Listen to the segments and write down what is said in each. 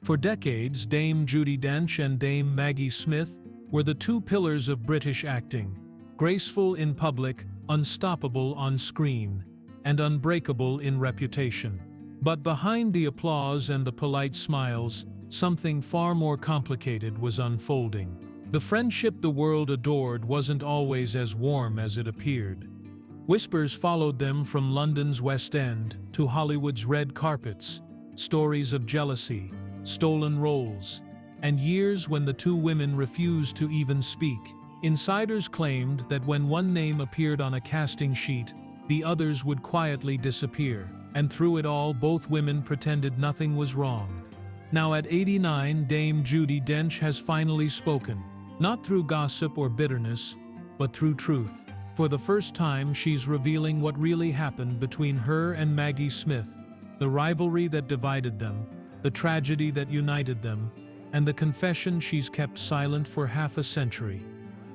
For decades, Dame Judi Dench and Dame Maggie Smith were the two pillars of British acting, graceful in public, unstoppable on screen, and unbreakable in reputation. But behind the applause and the polite smiles, something far more complicated was unfolding. The friendship the world adored wasn't always as warm as it appeared. Whispers followed them from London's West End to Hollywood's red carpets, stories of jealousy, stolen roles, and years when the two women refused to even speak. Insiders claimed that when one name appeared on a casting sheet, the others would quietly disappear, and through it all both women pretended nothing was wrong. Now at 89, Dame Judi Dench has finally spoken, not through gossip or bitterness, but through truth. For the first time, she's revealing what really happened between her and Maggie Smith, the rivalry that divided them, the tragedy that united them, and the confession she's kept silent for half a century.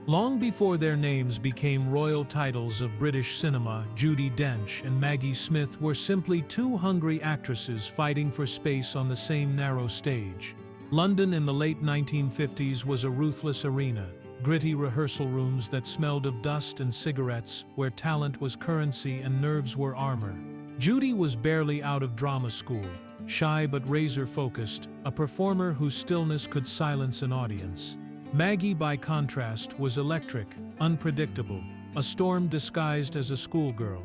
Long before their names became royal titles of British cinema, Judi Dench and Maggie Smith were simply two hungry actresses fighting for space on the same narrow stage. London in the late 1950s was a ruthless arena, gritty rehearsal rooms that smelled of dust and cigarettes, where talent was currency and nerves were armor. Judi was barely out of drama school, shy but razor-focused, a performer whose stillness could silence an audience. Maggie, by contrast, was electric, unpredictable, a storm disguised as a schoolgirl.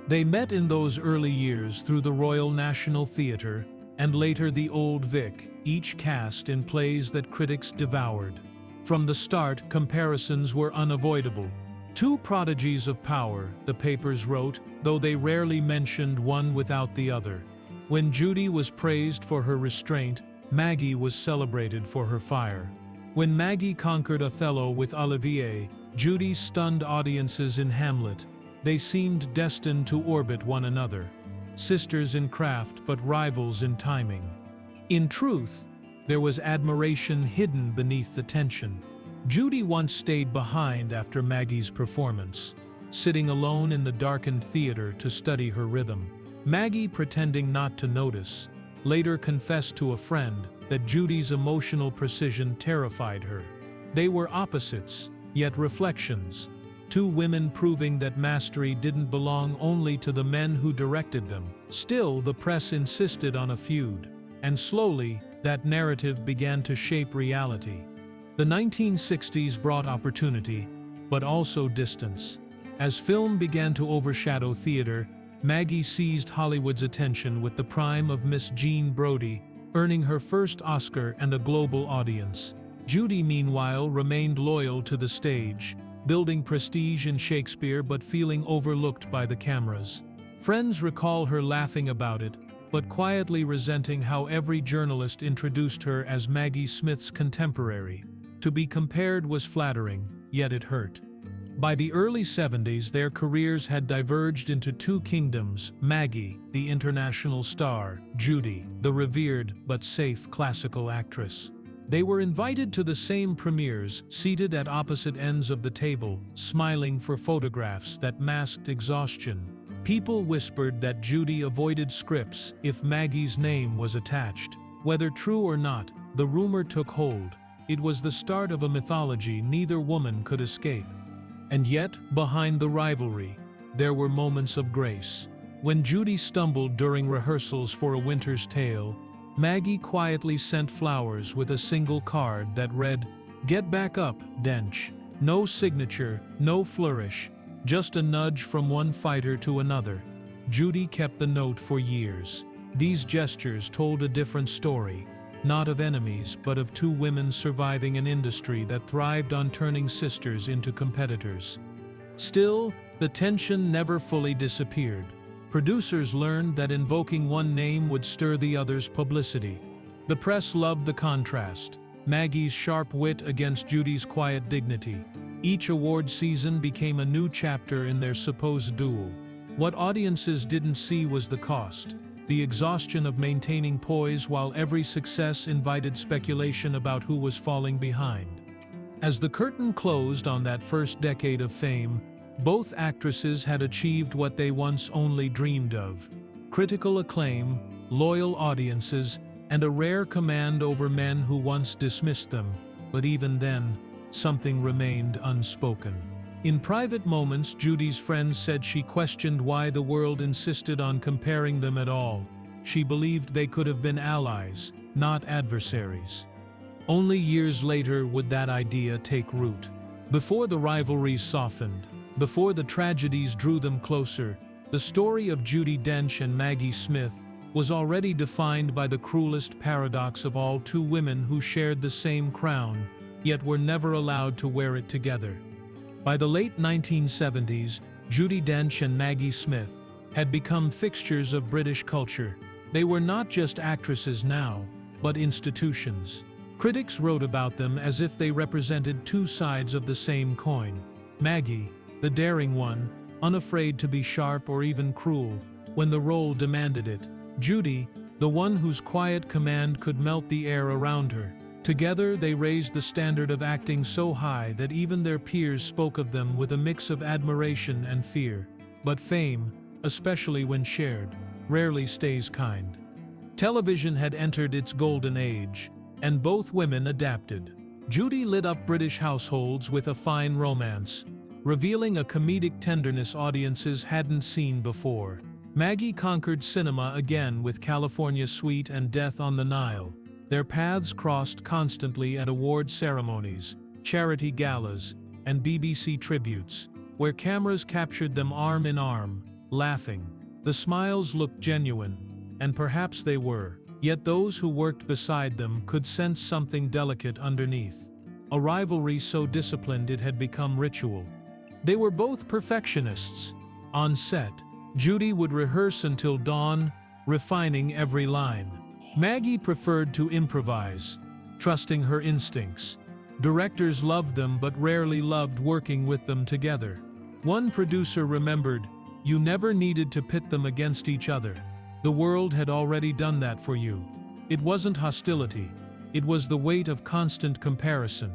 They met in those early years through the Royal National Theatre and later the Old Vic, each cast in plays that critics devoured. From the start, comparisons were unavoidable. Two prodigies of power, the papers wrote, though they rarely mentioned one without the other. When Judi was praised for her restraint, Maggie was celebrated for her fire. When Maggie conquered Othello with Olivier, Judi stunned audiences in Hamlet. They seemed destined to orbit one another. Sisters in craft but rivals in timing. In truth, there was admiration hidden beneath the tension. Judi once stayed behind after Maggie's performance, sitting alone in the darkened theater to study her rhythm. Maggie, pretending not to notice, later confessed to a friend that Judi's emotional precision terrified her. They were opposites, yet reflections. Two women proving that mastery didn't belong only to the men who directed them. Still, the press insisted on a feud, and slowly, that narrative began to shape reality. The 1960s brought opportunity, but also distance. As film began to overshadow theater, Maggie seized Hollywood's attention with the prime of Miss Jean Brodie, earning her first Oscar and a global audience. Judi, meanwhile, remained loyal to the stage, building prestige in Shakespeare but feeling overlooked by the cameras. Friends recall her laughing about it, but quietly resenting how every journalist introduced her as Maggie Smith's contemporary. To be compared was flattering, yet it hurt. By the early 70s, their careers had diverged into two kingdoms: Maggie, the international star; Judi, the revered but safe classical actress. They were invited to the same premieres, seated at opposite ends of the table, smiling for photographs that masked exhaustion. People whispered that Judi avoided scripts if Maggie's name was attached. Whether true or not, the rumor took hold. It was the start of a mythology neither woman could escape. And yet, behind the rivalry, there were moments of grace. When Judi stumbled during rehearsals for A Winter's Tale, Maggie quietly sent flowers with a single card that read, "Get back up, Dench." No signature, no flourish, just a nudge from one fighter to another. Judi kept the note for years. These gestures told a different story, not of enemies but of two women surviving an industry that thrived on turning sisters into competitors. Still, the tension never fully disappeared. Producers learned that invoking one name would stir the other's publicity. The press loved the contrast, Maggie's sharp wit against Judi's quiet dignity. Each award season became a new chapter in their supposed duel. What audiences didn't see was the cost, the exhaustion of maintaining poise while every success invited speculation about who was falling behind. As the curtain closed on that first decade of fame, both actresses had achieved what they once only dreamed of: critical acclaim, loyal audiences, and a rare command over men who once dismissed them, but even then, something remained unspoken. In private moments, Judi's friends said she questioned why the world insisted on comparing them at all. She believed they could have been allies, not adversaries. Only years later would that idea take root. Before the rivalries softened, before the tragedies drew them closer, the story of Judi Dench and Maggie Smith was already defined by the cruelest paradox of all: two women who shared the same crown, yet were never allowed to wear it together. By the late 1970s, Judi Dench and Maggie Smith had become fixtures of British culture. They were not just actresses now, but institutions. Critics wrote about them as if they represented two sides of the same coin. Maggie, the daring one, unafraid to be sharp or even cruel when the role demanded it. Judi, the one whose quiet command could melt the air around her. Together they raised the standard of acting so high that even their peers spoke of them with a mix of admiration and fear. But fame, especially when shared, rarely stays kind. Television had entered its golden age, and both women adapted. Judi lit up British households with a fine romance, revealing a comedic tenderness audiences hadn't seen before. Maggie conquered cinema again with California Suite and Death on the Nile. Their paths crossed constantly at award ceremonies, charity galas, and BBC tributes, where cameras captured them arm in arm, laughing. The smiles looked genuine, and perhaps they were, yet those who worked beside them could sense something delicate underneath. A rivalry so disciplined it had become ritual. They were both perfectionists. On set, Judi would rehearse until dawn, refining every line. Maggie preferred to improvise, trusting her instincts. Directors loved them but rarely loved working with them together. One producer remembered, "You never needed to pit them against each other. The world had already done that for you." It wasn't hostility, it was the weight of constant comparison.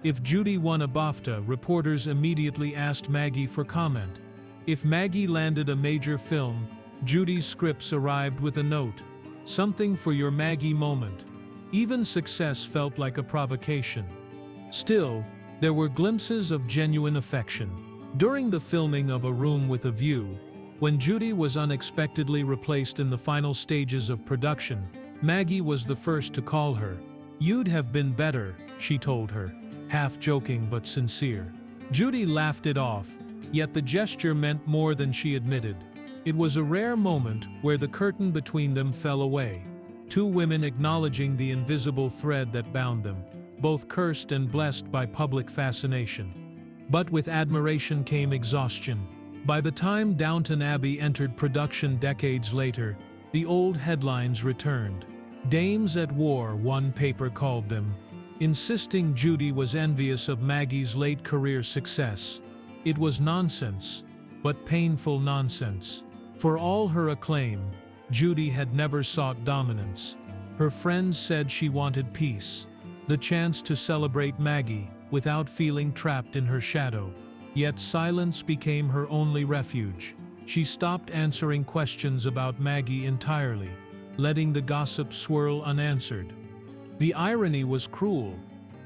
If Judi won a BAFTA, reporters immediately asked Maggie for comment. If Maggie landed a major film, Judi's scripts arrived with a note, "Something for your Maggie moment." Even success felt like a provocation. Still, there were glimpses of genuine affection. During the filming of A Room with a View, when Judi was unexpectedly replaced in the final stages of production, Maggie was the first to call her. "You'd have been better," she told her, half joking but sincere. Judi laughed it off, yet the gesture meant more than she admitted. It was a rare moment where the curtain between them fell away. Two women acknowledging the invisible thread that bound them, both cursed and blessed by public fascination. But with admiration came exhaustion. By the time Downton Abbey entered production decades later, the old headlines returned. "Dames at war," one paper called them, insisting Judi was envious of Maggie's late career success. It was nonsense, but painful nonsense. For all her acclaim, Judi had never sought dominance. Her friends said she wanted peace, the chance to celebrate Maggie without feeling trapped in her shadow. Yet silence became her only refuge. She stopped answering questions about Maggie entirely, letting the gossip swirl unanswered. The irony was cruel.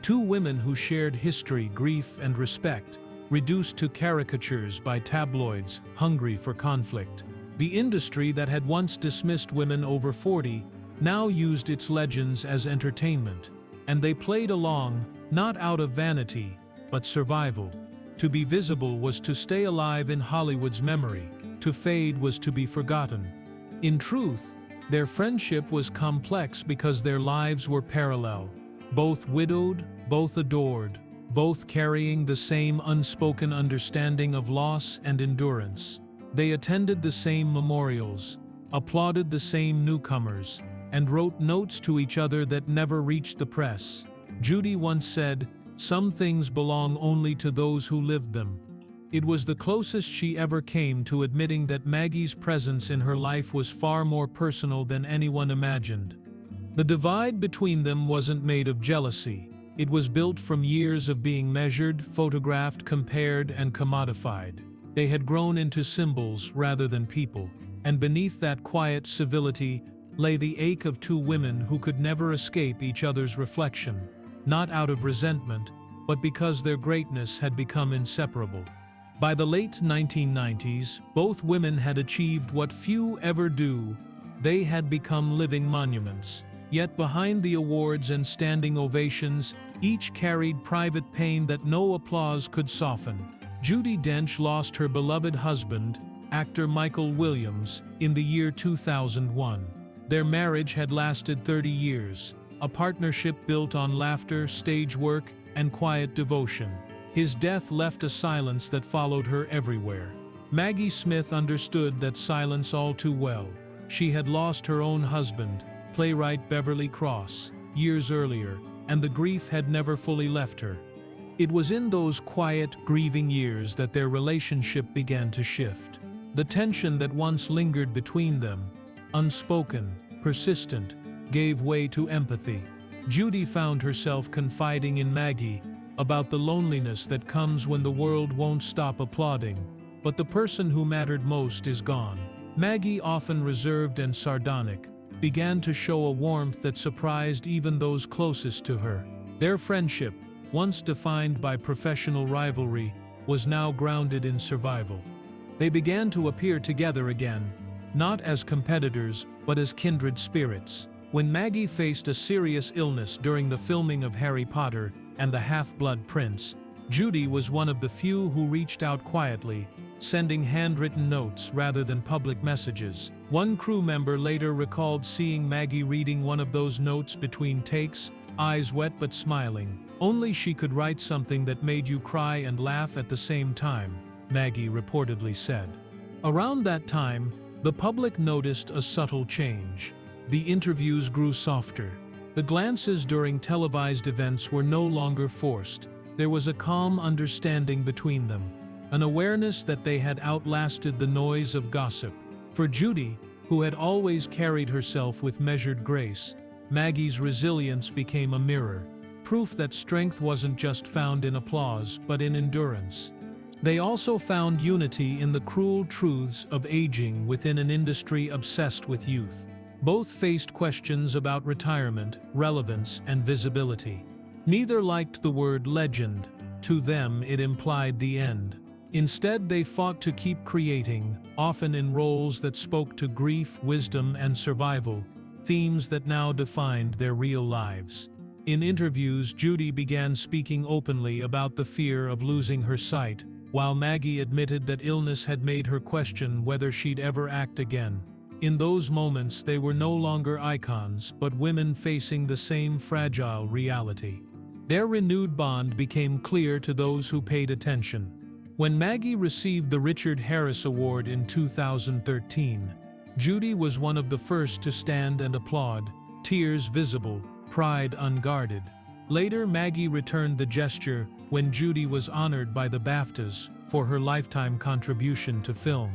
Two women who shared history, grief, and respect, reduced to caricatures by tabloids hungry for conflict. The industry that had once dismissed women over 40 now used its legends as entertainment, and they played along, not out of vanity, but survival. To be visible was to stay alive in Hollywood's memory, to fade was to be forgotten. In truth, their friendship was complex because their lives were parallel. Both widowed, both adored, both carrying the same unspoken understanding of loss and endurance. They attended the same memorials, applauded the same newcomers, and wrote notes to each other that never reached the press. Judi once said, "Some things belong only to those who lived them." It was the closest she ever came to admitting that Maggie's presence in her life was far more personal than anyone imagined. The divide between them wasn't made of jealousy. It was built from years of being measured, photographed, compared, and commodified. They had grown into symbols rather than people, and beneath that quiet civility lay the ache of two women who could never escape each other's reflection, not out of resentment, but because their greatness had become inseparable. By the late 1990s, both women had achieved what few ever do. They had become living monuments. Yet behind the awards and standing ovations, each carried private pain that no applause could soften. Judi Dench lost her beloved husband, actor Michael Williams, in the year 2001. Their marriage had lasted 30 years, a partnership built on laughter, stage work, and quiet devotion. His death left a silence that followed her everywhere. Maggie Smith understood that silence all too well. She had lost her own husband, playwright Beverly Cross, years earlier, and the grief had never fully left her. It was in those quiet, grieving years that their relationship began to shift. The tension that once lingered between them, unspoken, persistent, gave way to empathy. Judi found herself confiding in Maggie about the loneliness that comes when the world won't stop applauding, but the person who mattered most is gone. Maggie, often reserved and sardonic, began to show a warmth that surprised even those closest to her. Their friendship, once defined by professional rivalry, was now grounded in survival. They began to appear together again, not as competitors, but as kindred spirits. When Maggie faced a serious illness during the filming of Harry Potter and the Half-Blood Prince, Judi was one of the few who reached out quietly, sending handwritten notes rather than public messages. One crew member later recalled seeing Maggie reading one of those notes between takes, eyes wet but smiling. "Only she could write something that made you cry and laugh at the same time," Maggie reportedly said. Around that time, the public noticed a subtle change. The interviews grew softer. The glances during televised events were no longer forced. There was a calm understanding between them, an awareness that they had outlasted the noise of gossip. For Judi, who had always carried herself with measured grace, Maggie's resilience became a mirror, proof that strength wasn't just found in applause but in endurance. They also found unity in the cruel truths of aging within an industry obsessed with youth. Both faced questions about retirement, relevance, and visibility. Neither liked the word legend. To them, it implied the end. Instead, they fought to keep creating, often in roles that spoke to grief, wisdom, and survival, themes that now defined their real lives. In interviews, Judi began speaking openly about the fear of losing her sight, while Maggie admitted that illness had made her question whether she'd ever act again. In those moments, they were no longer icons, but women facing the same fragile reality. Their renewed bond became clear to those who paid attention. When Maggie received the Richard Harris Award in 2013, Judi was one of the first to stand and applaud, tears visible, pride unguarded. Later, Maggie returned the gesture when Judi was honored by the BAFTAs for her lifetime contribution to film.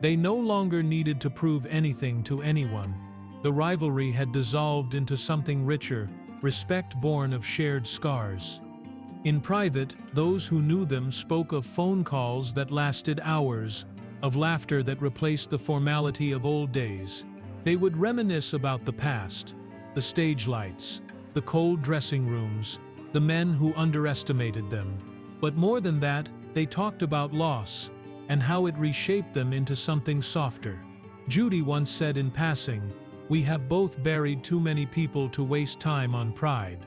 They no longer needed to prove anything to anyone. The rivalry had dissolved into something richer, respect born of shared scars. In private, those who knew them spoke of phone calls that lasted hours, of laughter that replaced the formality of old days. They would reminisce about the past, the stage lights, the cold dressing rooms, the men who underestimated them. But more than that, they talked about loss, and how it reshaped them into something softer. Judi once said in passing, "We have both buried too many people to waste time on pride."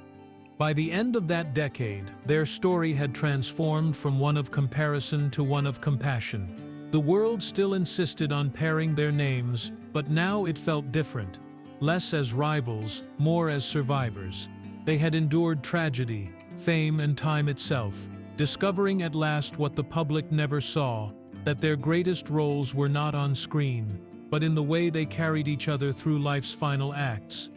By the end of that decade, their story had transformed from one of comparison to one of compassion. The world still insisted on pairing their names, but now it felt different. Less as rivals, more as survivors. They had endured tragedy, fame, and time itself, discovering at last what the public never saw, that their greatest roles were not on screen, but in the way they carried each other through life's final acts.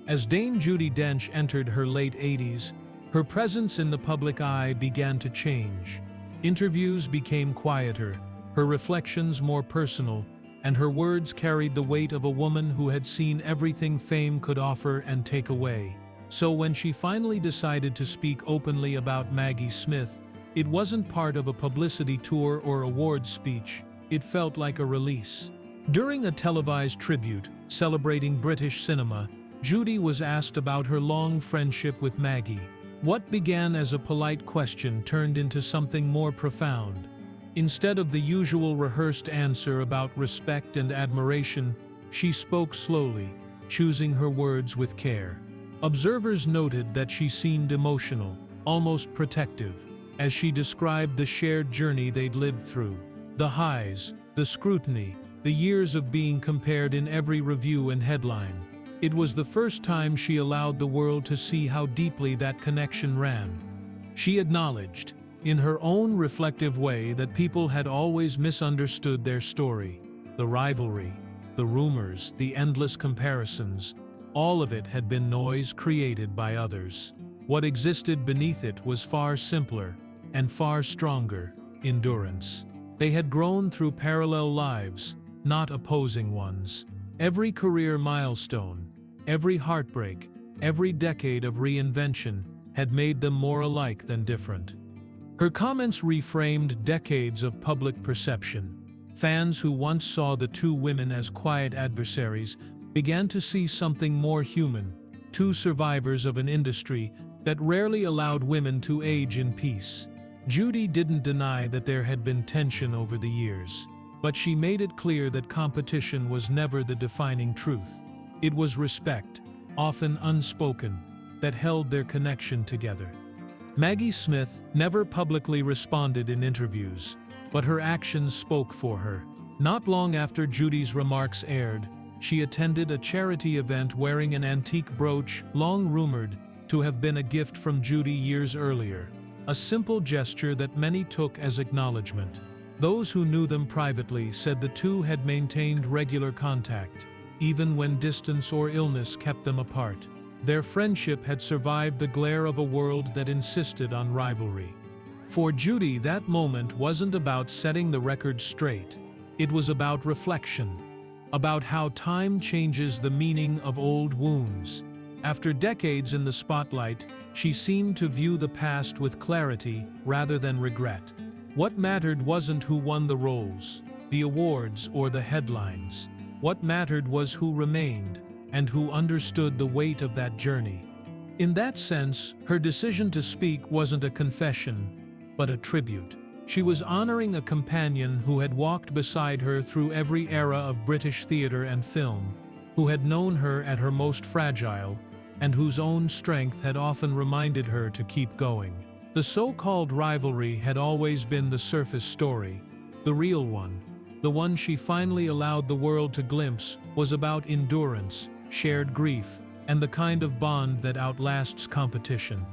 As Dame Judi Dench entered her late 80s, her presence in the public eye began to change. Interviews became quieter, her reflections more personal, and her words carried the weight of a woman who had seen everything fame could offer and take away. So when she finally decided to speak openly about Maggie Smith, it wasn't part of a publicity tour or awards speech. It felt like a release. During a televised tribute, celebrating British cinema, Judi was asked about her long friendship with Maggie. What began as a polite question turned into something more profound. Instead of the usual rehearsed answer about respect and admiration, she spoke slowly, choosing her words with care. Observers noted that she seemed emotional, almost protective, as she described the shared journey they'd lived through. The highs, the scrutiny, the years of being compared in every review and headline. It was the first time she allowed the world to see how deeply that connection ran. She acknowledged, in her own reflective way, that people had always misunderstood their story. The rivalry, the rumors, the endless comparisons, all of it had been noise created by others. What existed beneath it was far simpler and far stronger: endurance. They had grown through parallel lives, not opposing ones. Every career milestone, every heartbreak, every decade of reinvention had made them more alike than different. Her comments reframed decades of public perception. Fans who once saw the two women as quiet adversaries began to see something more human, two survivors of an industry that rarely allowed women to age in peace. Judi didn't deny that there had been tension over the years, but she made it clear that competition was never the defining truth. It was respect, often unspoken, that held their connection together. Maggie Smith never publicly responded in interviews, but her actions spoke for her. Not long after Judi's remarks aired, she attended a charity event wearing an antique brooch long rumored to have been a gift from Judi years earlier, a simple gesture that many took as acknowledgement. Those who knew them privately said the two had maintained regular contact, even when distance or illness kept them apart. Their friendship had survived the glare of a world that insisted on rivalry. For Judi, that moment wasn't about setting the record straight. It was about reflection, about how time changes the meaning of old wounds. After decades in the spotlight, she seemed to view the past with clarity rather than regret. What mattered wasn't who won the roles, the awards, or the headlines. What mattered was who remained, and who understood the weight of that journey. In that sense, her decision to speak wasn't a confession, but a tribute. She was honoring a companion who had walked beside her through every era of British theatre and film, who had known her at her most fragile, and whose own strength had often reminded her to keep going. The so-called rivalry had always been the surface story. The real one, the one she finally allowed the world to glimpse, was about endurance, shared grief, and the kind of bond that outlasts competition.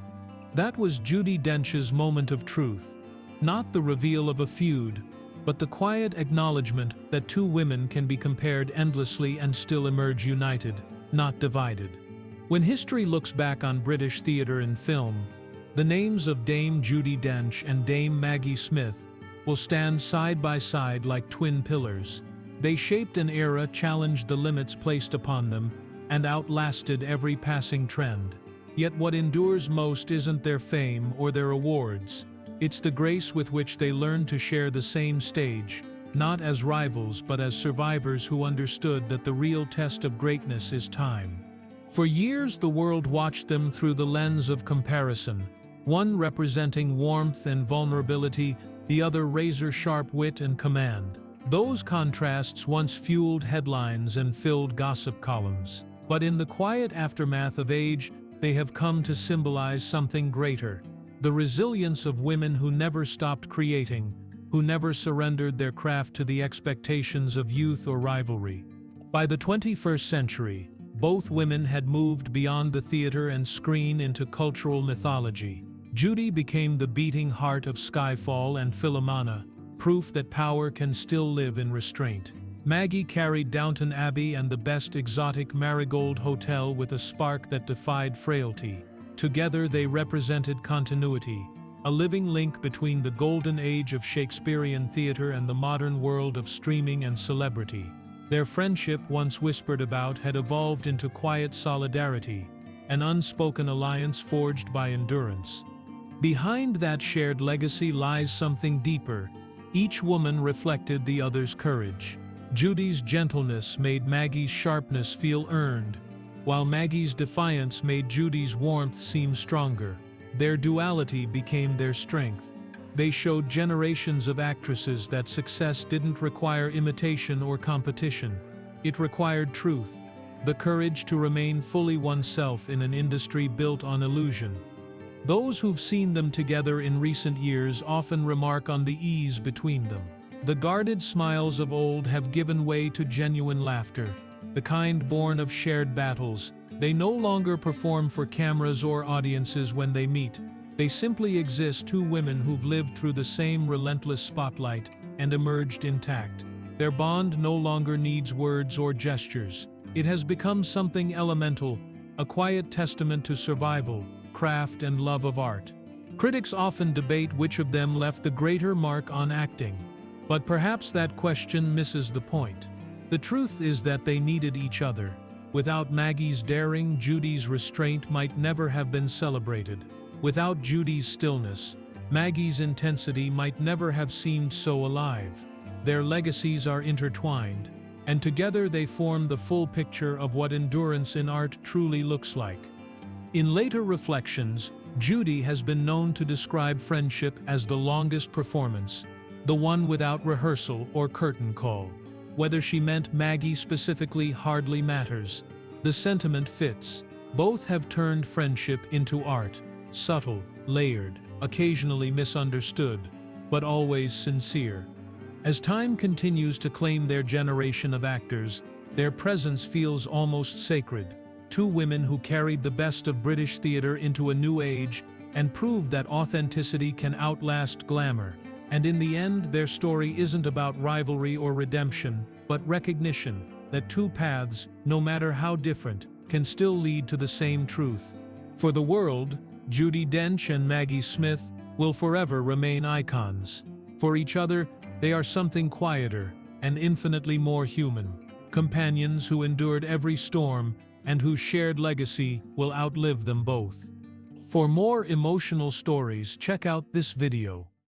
That was Judi Dench's moment of truth, not the reveal of a feud, but the quiet acknowledgement that two women can be compared endlessly and still emerge united, not divided. When history looks back on British theatre and film, the names of Dame Judi Dench and Dame Maggie Smith will stand side by side like twin pillars. They shaped an era, challenged the limits placed upon them, and outlasted every passing trend. Yet what endures most isn't their fame or their awards. It's the grace with which they learned to share the same stage, not as rivals but as survivors who understood that the real test of greatness is time. For years the world watched them through the lens of comparison, one representing warmth and vulnerability, the other razor-sharp wit and command. Those contrasts once fueled headlines and filled gossip columns. But in the quiet aftermath of age, they have come to symbolize something greater: the resilience of women who never stopped creating, who never surrendered their craft to the expectations of youth or rivalry. By the 21st century, both women had moved beyond the theater and screen into cultural mythology. Judi became the beating heart of Skyfall and Philomena, proof that power can still live in restraint. Maggie carried Downton Abbey and the best exotic Marigold Hotel with a spark that defied frailty. Together they represented continuity, a living link between the golden age of Shakespearean theatre and the modern world of streaming and celebrity. Their friendship, once whispered about, had evolved into quiet solidarity, an unspoken alliance forged by endurance. Behind that shared legacy lies something deeper. Each woman reflected the other's courage. Judi's gentleness made Maggie's sharpness feel earned, while Maggie's defiance made Judi's warmth seem stronger. Their duality became their strength. They showed generations of actresses that success didn't require imitation or competition. It required truth, the courage to remain fully oneself in an industry built on illusion. Those who've seen them together in recent years often remark on the ease between them. The guarded smiles of old have given way to genuine laughter, the kind born of shared battles. They no longer perform for cameras or audiences when they meet. They simply exist, two women who've lived through the same relentless spotlight and emerged intact. Their bond no longer needs words or gestures. It has become something elemental, a quiet testament to survival, craft, and love of art. Critics often debate which of them left the greater mark on acting, but perhaps that question misses the point. The truth is that they needed each other. Without Maggie's daring, Judi's restraint might never have been celebrated. Without Judi's stillness, Maggie's intensity might never have seemed so alive. Their legacies are intertwined, and together they form the full picture of what endurance in art truly looks like. In later reflections, Judi has been known to describe friendship as the longest performance, the one without rehearsal or curtain call. Whether she meant Maggie specifically hardly matters. The sentiment fits. Both have turned friendship into art, subtle, layered, occasionally misunderstood, but always sincere. As time continues to claim their generation of actors, their presence feels almost sacred. Two women who carried the best of British theatre into a new age and proved that authenticity can outlast glamour. And in the end, their story isn't about rivalry or redemption, but recognition that two paths, no matter how different, can still lead to the same truth. For the world, Judi Dench and Maggie Smith will forever remain icons. For each other, they are something quieter and infinitely more human. Companions who endured every storm and whose shared legacy will outlive them both. For more emotional stories, check out this video.